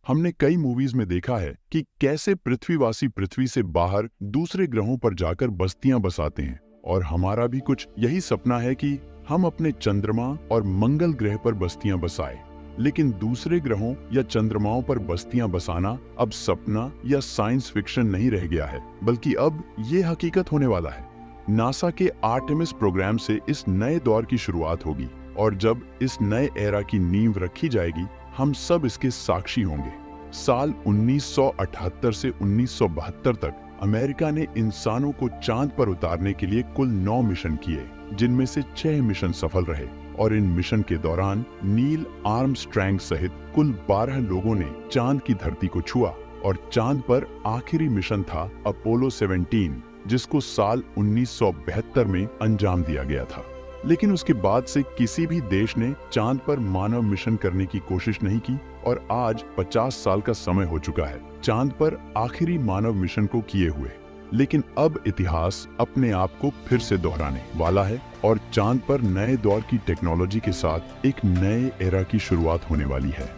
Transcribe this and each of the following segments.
हमने कई मूवीज में देखा है कि कैसे पृथ्वीवासी पृथ्वी से बाहर दूसरे ग्रहों पर जाकर बस्तियां बसाते हैं, और हमारा भी कुछ यही सपना है कि हम अपने चंद्रमा और मंगल ग्रह पर बस्तियां बसाएं। लेकिन दूसरे ग्रहों या चंद्रमाओं पर बस्तियां बसाना अब सपना या साइंस फिक्शन नहीं रह गया है, बल्कि अब ये हकीकत होने वाला है। नासा के आर्टेमिस प्रोग्राम से इस नए दौर की शुरुआत होगी, और जब इस नए एरा की नींव रखी जाएगी, हम सब इसके साक्षी होंगे। साल 1978 से 1972 तक अमेरिका ने इंसानों को चांद पर उतारने के लिए कुल 9 मिशन किए, जिनमें से 6 मिशन सफल रहे। और इन मिशन के दौरान नील आर्मस्ट्रैंग सहित कुल 12 लोगों ने चांद की धरती को छुआ। और चांद पर आखिरी मिशन था अपोलो 17, जिसको साल 1972 में अंजाम दिया गया था। लेकिन उसके बाद से किसी भी देश ने चांद पर मानव मिशन करने की कोशिश नहीं की, और आज 50 साल का समय हो चुका है चांद पर आखिरी मानव मिशन को किए हुए। लेकिन अब इतिहास अपने आप को फिर से दोहराने वाला है, और चांद पर नए दौर की टेक्नोलॉजी के साथ एक नए एरा की शुरुआत होने वाली है।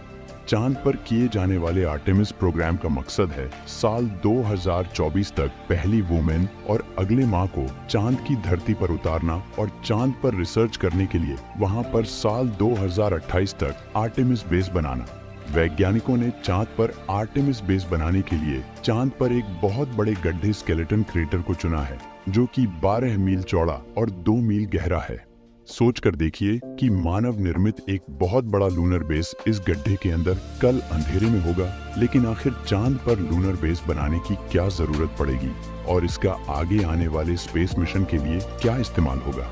चांद पर किए जाने वाले आर्टेमिस प्रोग्राम का मकसद है साल 2024 तक पहली वुमेन और अगले माह को चांद की धरती पर उतारना, और चांद पर रिसर्च करने के लिए वहां पर साल 2028 तक आर्टेमिस बेस बनाना। वैज्ञानिकों ने चांद पर आर्टेमिस बेस बनाने के लिए चांद पर एक बहुत बड़े गड्ढे स्केलेटन क्रेटर को चुना है, जो कि 12 मील चौड़ा और 2 मील गहरा है। सोचकर देखिए कि मानव निर्मित एक बहुत बड़ा लूनर बेस इस गड्ढे के अंदर कल अंधेरे में होगा, लेकिन आखिर चांद पर लूनर बेस बनाने की क्या जरूरत पड़ेगी, और इसका आगे आने वाले स्पेस मिशन के लिए क्या इस्तेमाल होगा।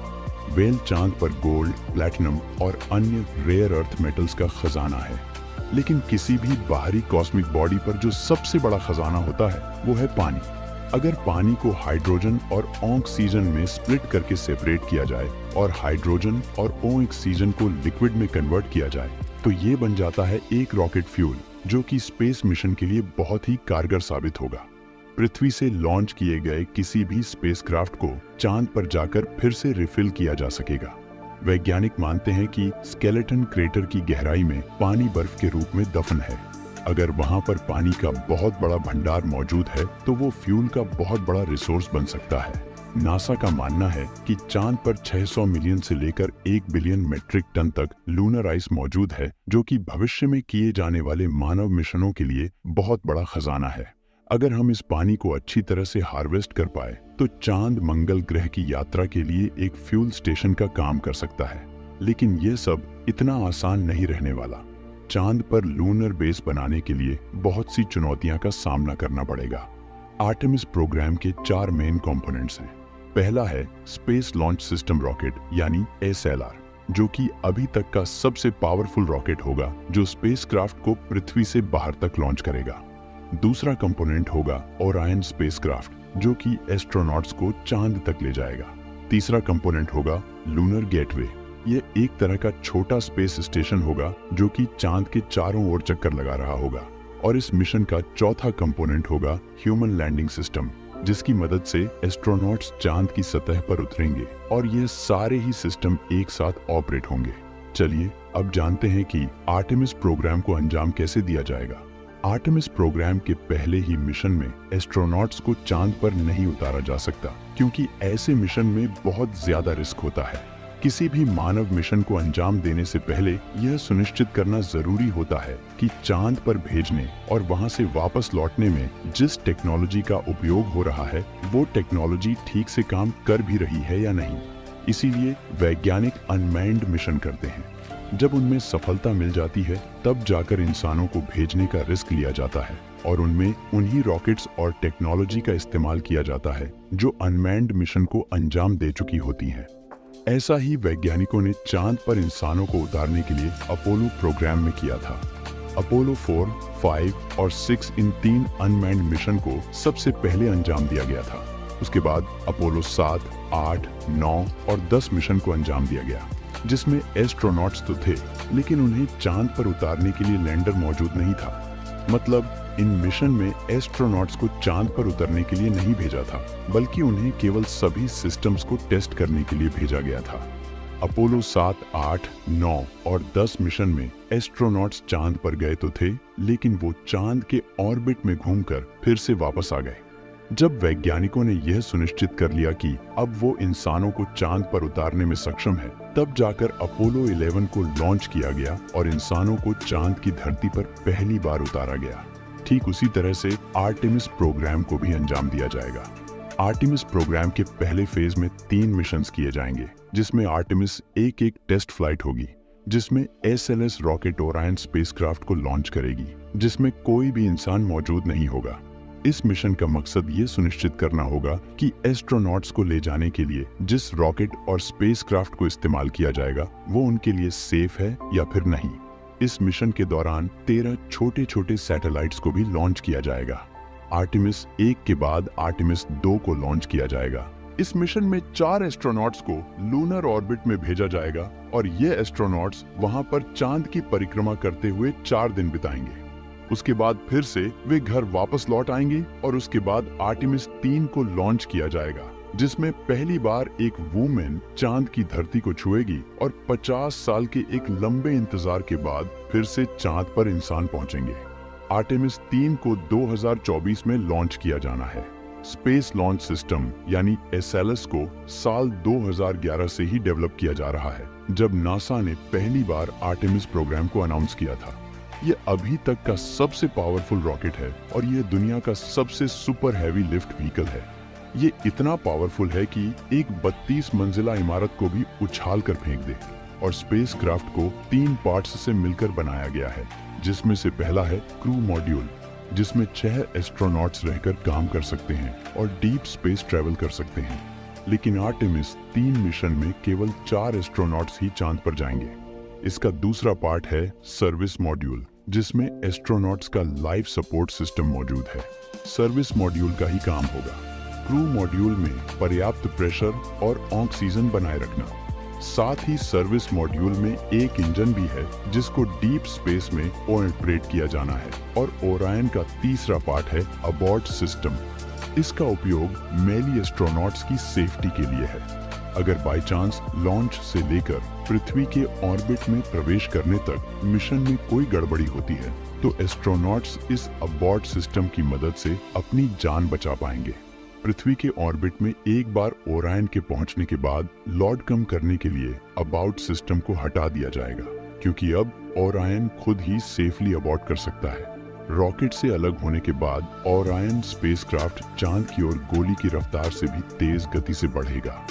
वेल, चांद पर गोल्ड, प्लैटिनम और अन्य रेयर अर्थ मेटल्स का खजाना है, लेकिन किसी भी बाहरी कॉस्मिक बॉडी पर जो सबसे बड़ा खजाना होता है वो है पानी। अगर पानी को हाइड्रोजन और ऑक्सीजन में स्प्लिट करके सेपरेट किया जाए और हाइड्रोजन और ऑक्सीजन को लिक्विड में कन्वर्ट किया जाए, तो ये बन जाता है एक रॉकेट फ्यूल, जो कि स्पेस मिशन के लिए बहुत ही कारगर साबित होगा। पृथ्वी से लॉन्च किए गए किसी भी स्पेसक्राफ्ट को चांद पर जाकर फिर से रिफिल किया जा सकेगा। वैज्ञानिक मानते हैं कि स्केलेटन क्रेटर की गहराई में पानी बर्फ के रूप में दफन है। अगर वहां पर पानी का बहुत बड़ा भंडार मौजूद है, तो वो फ्यूल का बहुत बड़ा रिसोर्स बन सकता है। नासा का मानना है कि चांद पर 600 मिलियन से लेकर 1 बिलियन मेट्रिक टन तक लूनर आइस मौजूद है, जो कि भविष्य में किए जाने वाले मानव मिशनों के लिए बहुत बड़ा खजाना है। अगर हम इस पानी को अच्छी तरह से हार्वेस्ट कर पाए, तो चांद मंगल ग्रह की यात्रा के लिए एक फ्यूल स्टेशन का काम कर सकता है। लेकिन ये सब इतना आसान नहीं रहने वाला। चांद पर लूनर बेस बनाने के लिए बहुत सी चुनौतियां का सामना करना पड़ेगा। आर्टेमिस प्रोग्राम के 4 मेन कंपोनेंट्स हैं। पहला है स्पेस लॉन्च सिस्टम रॉकेट यानी SLR, जो कि अभी तक का सबसे पावरफुल रॉकेट होगा, जो स्पेसक्राफ्ट को पृथ्वी से बाहर तक लॉन्च करेगा। दूसरा कंपोनेंट होगा ओरायन स्पेसक्राफ्ट, जो कि एस्ट्रोनॉट्स को चांद तक ले जाएगा। तीसरा कंपोनेंट होगा लूनर गेटवे। ये एक तरह का छोटा स्पेस स्टेशन होगा, जो कि चांद के चारों ओर चक्कर लगा रहा होगा। और इस मिशन का चौथा कंपोनेंट होगा ह्यूमन लैंडिंग सिस्टम, जिसकी मदद से एस्ट्रोनॉट्स चांद की सतह पर उतरेंगे, और ये सारे ही सिस्टम एक साथ ऑपरेट होंगे। चलिए अब जानते हैं कि आर्टेमिस प्रोग्राम को अंजाम कैसे दिया जाएगा। आर्टेमिस प्रोग्राम के पहले ही मिशन में एस्ट्रोनॉट्स को चांद पर नहीं उतारा जा सकता, क्योंकि ऐसे मिशन में बहुत ज्यादा रिस्क होता है। किसी भी मानव मिशन को अंजाम देने से पहले यह सुनिश्चित करना जरूरी होता है कि चांद पर भेजने और वहां से वापस लौटने में जिस टेक्नोलॉजी का उपयोग हो रहा है, वो टेक्नोलॉजी ठीक से काम कर भी रही है या नहीं। इसीलिए वैज्ञानिक अनमैन्ड मिशन करते हैं। जब उनमें सफलता मिल जाती है, तब जाकर इंसानों को भेजने का रिस्क लिया जाता है, और उनमें उन्हीं रॉकेट्स और टेक्नोलॉजी का इस्तेमाल किया जाता है जो अनमैन्ड मिशन को अंजाम दे चुकी होती हैं। ऐसा ही वैज्ञानिकों ने चांद पर इंसानों को उतारने के लिए अपोलो प्रोग्राम में किया था। अपोलो 4, 5 और 6 इन 3 अनमैन्ड मिशन को सबसे पहले अंजाम दिया गया था। उसके बाद अपोलो 7, 8, 9 और 10 मिशन को अंजाम दिया गया, जिसमें एस्ट्रोनॉट्स तो थे, लेकिन उन्हें चांद पर उतारने के लिए लैंडर मौजूद नहीं था। मतलब इन मिशन में एस्ट्रोनॉट्स को चांद पर उतरने के लिए नहीं भेजा था, बल्कि उन्हें केवल सभी सिस्टम्स को टेस्ट करने के लिए भेजा गया था। अपोलो 7, 8, 9 और 10 मिशन में एस्ट्रोनॉट्स चांद पर गए तो थे, लेकिन वो चांद के ऑर्बिट में घूमकर फिर से वापस आ गए। जब वैज्ञानिकों ने यह सुनिश्चित कर लिया कि अब वो इंसानों को चांद पर उतारने में सक्षम है, तब जाकर अपोलो 11 को लॉन्च किया गया और इंसानों को चांद की धरती पर पहली बार उतारा गया। ठीक उसी तरह से आर्टेमिस प्रोग्राम को भी अंजाम दिया जाएगा। आर्टेमिस प्रोग्राम के पहले फेज में 3 मिशंस किए जाएंगे, जिसमें आर्टेमिस एक टेस्ट फ्लाइट होगी, जिसमें SLS रॉकेट ओरायन स्पेसक्राफ्ट को लॉन्च करेगी, जिसमें कोई भी इंसान मौजूद नहीं होगा। इस मिशन का मकसद ये सुनिश्चित करना होगा कि एस्ट्रोनॉट्स को ले जाने के लिए जिस रॉकेट और स्पेसक्राफ्ट को इस्तेमाल किया जाएगा वो उनके लिए सेफ है या फिर नहीं। इस मिशन के दौरान 13 छोटे छोटे सैटेलाइट्स को भी लॉन्च किया जाएगा। आर्टेमिस 1 के बाद आर्टेमिस 2 को लॉन्च किया जाएगा। इस मिशन में 4 एस्ट्रोनॉट्स को लूनर ऑर्बिट में भेजा जाएगा और ये एस्ट्रोनॉट्स वहां पर चांद की परिक्रमा करते हुए 4 दिन बिताएंगे। उसके बाद फिर से वे घर वापस लौट आएंगे और उसके बाद आर्टेमिस 3 को लॉन्च किया जाएगा, जिसमें पहली बार एक वुमेन चांद की धरती को छुएगी और 50 साल के एक लंबे इंतजार के बाद फिर से चांद पर इंसान पहुंचेंगे। आर्टेमिस 3 को 2024 में लॉन्च किया जाना है। स्पेस लॉन्च सिस्टम यानी SLS को साल 2011 से ही डेवलप किया जा रहा है, जब नासा ने पहली बार आर्टेमिस प्रोग्राम को अनाउंस किया था। ये अभी तक का सबसे पावरफुल रॉकेट है और ये दुनिया का सबसे सुपर हैवी लिफ्ट व्हीकल है। ये इतना पावरफुल है कि एक 32 मंजिला इमारत को भी उछाल कर फेंक दे। और स्पेसक्राफ्ट को 3 पार्ट्स से मिलकर बनाया गया है, जिसमें से पहला है क्रू मॉड्यूल, जिसमें 6 एस्ट्रोनॉट्स रहकर काम कर सकते हैं और डीप स्पेस ट्रेवल कर सकते हैं। लेकिन आर्टेमिस 3 मिशन में केवल 4 एस्ट्रोनॉट्स ही चांद पर जाएंगे। इसका दूसरा पार्ट है सर्विस मॉड्यूल, जिसमें एस्ट्रोनॉट्स का लाइफ सपोर्ट सिस्टम मौजूद है। सर्विस मॉड्यूल का ही काम होगा क्रू मॉड्यूल में पर्याप्त प्रेशर और ऑक्सीजन बनाए रखना। साथ ही सर्विस मॉड्यूल में एक इंजन भी है जिसको डीप स्पेस में ऑपरेट किया जाना है। और ओरायन का तीसरा पार्ट है अबॉर्ट सिस्टम। इसका उपयोग मेली एस्ट्रोनॉट्स की सेफ्टी के लिए है। अगर बाय चांस लॉन्च से लेकर पृथ्वी के ऑर्बिट में प्रवेश करने तक मिशन में कोई गड़बड़ी होती है तो एस्ट्रोनॉट्स इस अबॉर्ट सिस्टम की मदद से अपनी जान बचा पाएंगे। पृथ्वी के ऑर्बिट में एक बार ओरायन के पहुंचने के बाद लोड कम करने के लिए अबॉर्ट सिस्टम को हटा दिया जाएगा, क्योंकि अब ओरायन खुद ही सेफली अबॉर्ट कर सकता है। रॉकेट से अलग होने के बाद ओरायन स्पेसक्राफ्ट चांद की ओर गोली की रफ्तार से भी तेज गति से बढ़ेगा।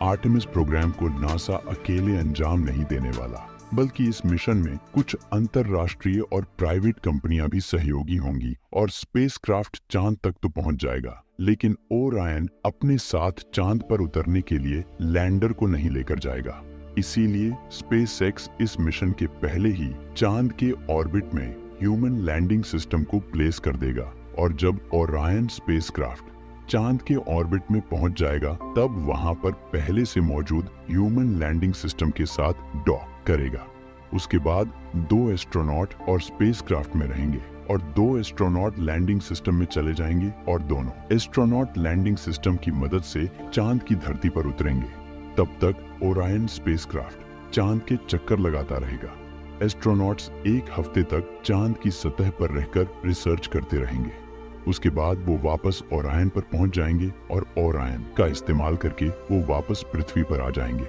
आर्टेमिस प्रोग्राम को नासा अकेले अंजाम नहीं देने वाला, बल्कि इस मिशन में कुछ अंतरराष्ट्रीय और प्राइवेट कंपनियां भी सहयोगी होंगी और स्पेसक्राफ्ट चांद तक तो पहुंच जाएगा, लेकिन ओरायन अपने साथ चांद पर उतरने के लिए लैंडर को नहीं लेकर जाएगा। इसीलिए स्पेसएक्स इस मिशन के पहले ही चांद के ऑर्बिट में ह्यूमन लैंडिंग सिस्टम को प्लेस कर देगा और जब ओरायन स्पेसक्राफ्ट चांद के ऑर्बिट में पहुंच जाएगा तब वहां पर पहले से मौजूद ह्यूमन लैंडिंग सिस्टम के साथ डॉक करेगा। उसके बाद 2 एस्ट्रोनॉट और स्पेसक्राफ्ट में रहेंगे और 2 एस्ट्रोनॉट लैंडिंग सिस्टम में चले जाएंगे और दोनों एस्ट्रोनॉट लैंडिंग सिस्टम की मदद से चांद की धरती पर उतरेंगे। तब तक ओरायन स्पेसक्राफ्ट चांद के चक्कर लगाता रहेगा। एस्ट्रोनॉट्स 1 हफ्ते तक चांद की सतह पर रहकर रिसर्च करते रहेंगे। उसके बाद वो वापस ओरायन पर पहुंच जाएंगे और ओरायन का इस्तेमाल करके वो वापस पृथ्वी पर आ जाएंगे।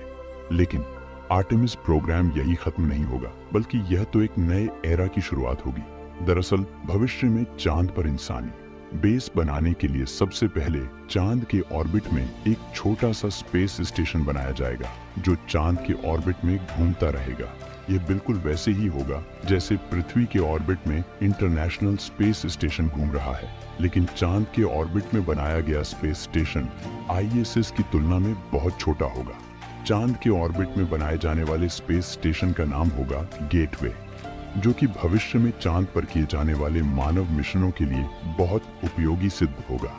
लेकिन आर्टेमिस प्रोग्राम यही खत्म नहीं होगा, बल्कि यह तो एक नए एरा की शुरुआत होगी। दरअसल भविष्य में चांद पर इंसानी बेस बनाने के लिए सबसे पहले चांद के ऑर्बिट में एक छोटा सा स्पेस स्टेशन बनाया जाएगा जो चांद के ऑर्बिट में घूमता रहेगा। यह बिल्कुल वैसे ही होगा जैसे पृथ्वी के ऑर्बिट में इंटरनेशनल स्पेस स्टेशन घूम रहा है, लेकिन चांद के ऑर्बिट में बनाया गया स्पेस स्टेशन ISS की तुलना में बहुत छोटा होगा। चांद के ऑर्बिट में बनाए जाने वाले स्पेस स्टेशन का नाम होगा गेटवे, जो कि भविष्य में चांद पर किए जाने वाले मानव मिशनों के लिए बहुत उपयोगी सिद्ध होगा।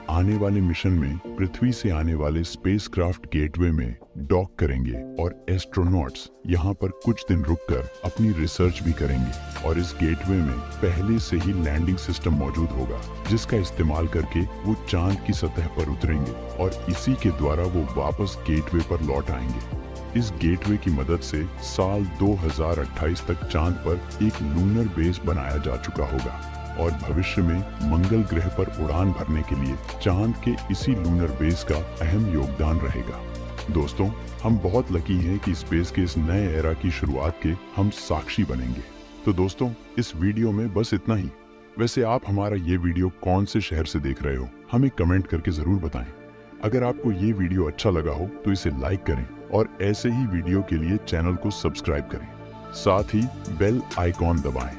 आने वाले मिशन में पृथ्वी से आने वाले स्पेसक्राफ्ट गेटवे में डॉक करेंगे और एस्ट्रोनॉट्स यहाँ पर कुछ दिन रुककर अपनी रिसर्च भी करेंगे। और इस गेटवे में पहले से ही लैंडिंग सिस्टम मौजूद होगा जिसका इस्तेमाल करके वो चांद की सतह पर उतरेंगे और इसी के द्वारा वो वापस गेटवे पर लौट आएंगे। इस गेटवे की मदद से साल 2028 तक चांद पर एक लूनर बेस बनाया जा चुका होगा और भविष्य में मंगल ग्रह पर उड़ान भरने के लिए चांद के इसी लूनर बेस का अहम योगदान रहेगा। दोस्तों, हम बहुत लकी हैं कि स्पेस के इस नए एरा की शुरुआत के हम साक्षी बनेंगे। तो दोस्तों, इस वीडियो में बस इतना ही। वैसे आप हमारा ये वीडियो कौन से शहर से देख रहे हो, हमें कमेंट करके जरूर बताएं। अगर आपको ये वीडियो अच्छा लगा हो तो इसे लाइक करें और ऐसे ही वीडियो के लिए चैनल को सब्सक्राइब करें। साथ ही बेल आइकॉन दबाएं